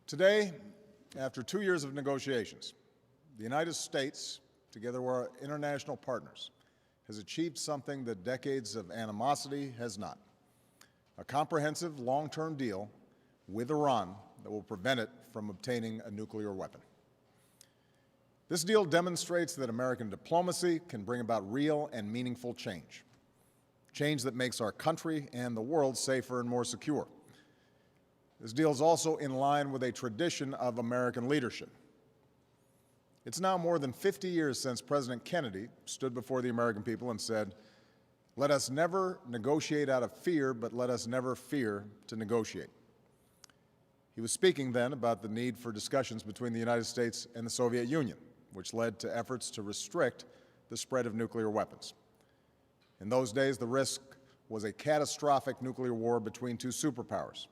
Today, after 2 years of negotiations, the United States, together with our international partners, has achieved something that decades of animosity has not: a comprehensive long-term deal with Iran that will prevent it from obtaining a nuclear weapon. This deal demonstrates that American diplomacy can bring about real and meaningful change, change that makes our country and the world safer and more secure. This deal is also in line with a tradition of American leadership. It's now more than 50 years since President Kennedy stood before the American people and said, "Let us never negotiate out of fear, but let us never fear to negotiate." He was speaking then about the need for discussions between the United States and the Soviet Union, which led to efforts to restrict the spread of nuclear weapons. In those days, the risk was a catastrophic nuclear war between two superpowers.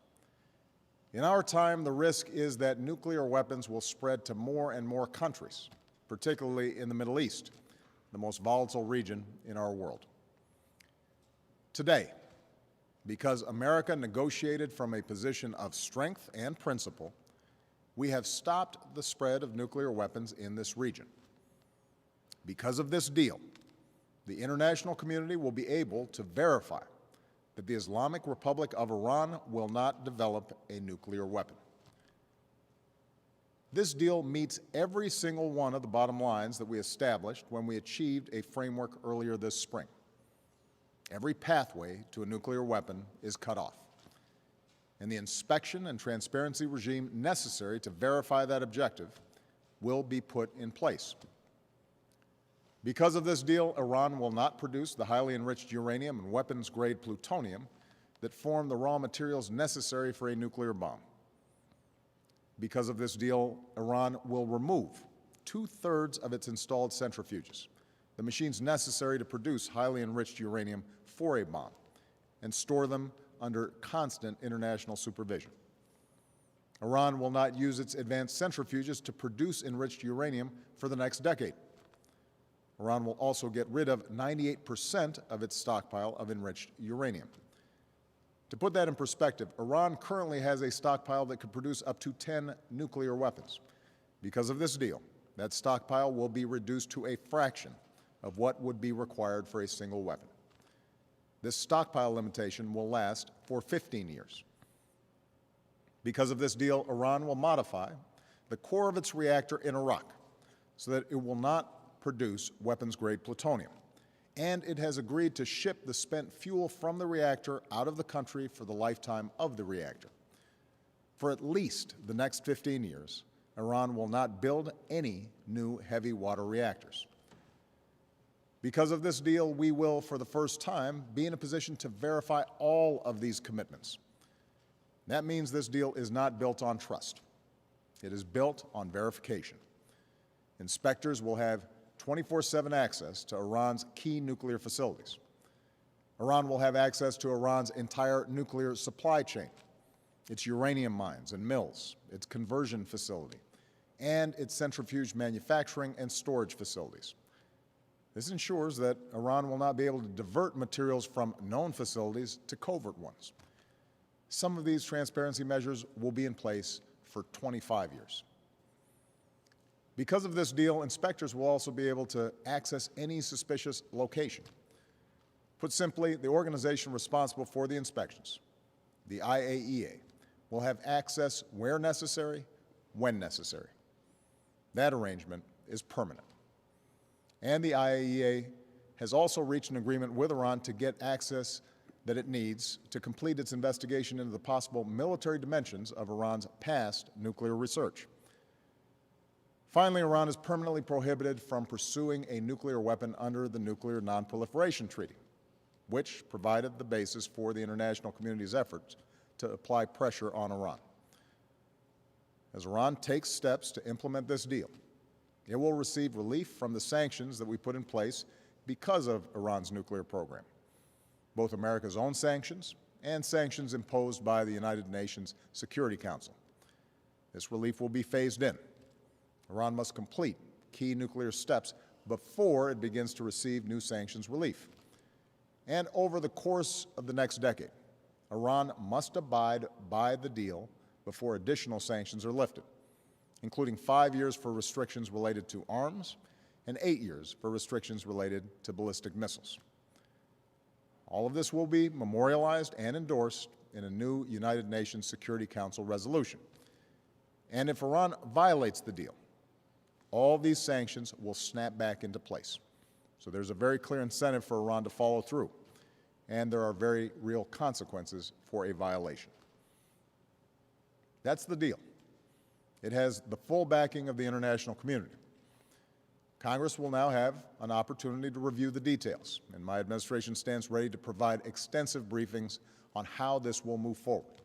In our time, the risk is that nuclear weapons will spread to more and more countries, particularly in the Middle East, the most volatile region in our world. Today, because America negotiated from a position of strength and principle, we have stopped the spread of nuclear weapons in this region. Because of this deal, the international community will be able to verify that the Islamic Republic of Iran will not develop a nuclear weapon. This deal meets every single one of the bottom lines that we established when we achieved a framework earlier this spring. Every pathway to a nuclear weapon is cut off, and the inspection and transparency regime necessary to verify that objective will be put in place. Because of this deal, Iran will not produce the highly enriched uranium and weapons-grade plutonium that form the raw materials necessary for a nuclear bomb. Because of this deal, Iran will remove 2/3 of its installed centrifuges, the machines necessary to produce highly enriched uranium for a bomb, and store them under constant international supervision. Iran will not use its advanced centrifuges to produce enriched uranium for the next decade. Iran will also get rid of 98% of its stockpile of enriched uranium. To put that in perspective, Iran currently has a stockpile that could produce up to 10 nuclear weapons. Because of this deal, that stockpile will be reduced to a fraction of what would be required for a single weapon. This stockpile limitation will last for 15 years. Because of this deal, Iran will modify the core of its reactor in Iraq so that it will not produce weapons-grade plutonium, and it has agreed to ship the spent fuel from the reactor out of the country for the lifetime of the reactor. For at least the next 15 years, Iran will not build any new heavy water reactors. Because of this deal, we will, for the first time, be in a position to verify all of these commitments. That means this deal is not built on trust. It is built on verification. Inspectors will have 24/7 access to Iran's key nuclear facilities. Iran will have access to Iran's entire nuclear supply chain, its uranium mines and mills, its conversion facility, and its centrifuge manufacturing and storage facilities. This ensures that Iran will not be able to divert materials from known facilities to covert ones. Some of these transparency measures will be in place for 25 years. Because of this deal, inspectors will also be able to access any suspicious location. Put simply, the organization responsible for the inspections, the IAEA, will have access where necessary, when necessary. That arrangement is permanent. And the IAEA has also reached an agreement with Iran to get access that it needs to complete its investigation into the possible military dimensions of Iran's past nuclear research. Finally, Iran is permanently prohibited from pursuing a nuclear weapon under the Nuclear Non-Proliferation Treaty, which provided the basis for the international community's efforts to apply pressure on Iran. As Iran takes steps to implement this deal, it will receive relief from the sanctions that we put in place because of Iran's nuclear program, both America's own sanctions and sanctions imposed by the United Nations Security Council. This relief will be phased in. Iran must complete key nuclear steps before it begins to receive new sanctions relief. And over the course of the next decade, Iran must abide by the deal before additional sanctions are lifted, including 5 years for restrictions related to arms and 8 years for restrictions related to ballistic missiles. All of this will be memorialized and endorsed in a new United Nations Security Council resolution. And if Iran violates the deal, all these sanctions will snap back into place. So there's a very clear incentive for Iran to follow through, and there are very real consequences for a violation. That's the deal. It has the full backing of the international community. Congress will now have an opportunity to review the details, and my administration stands ready to provide extensive briefings on how this will move forward.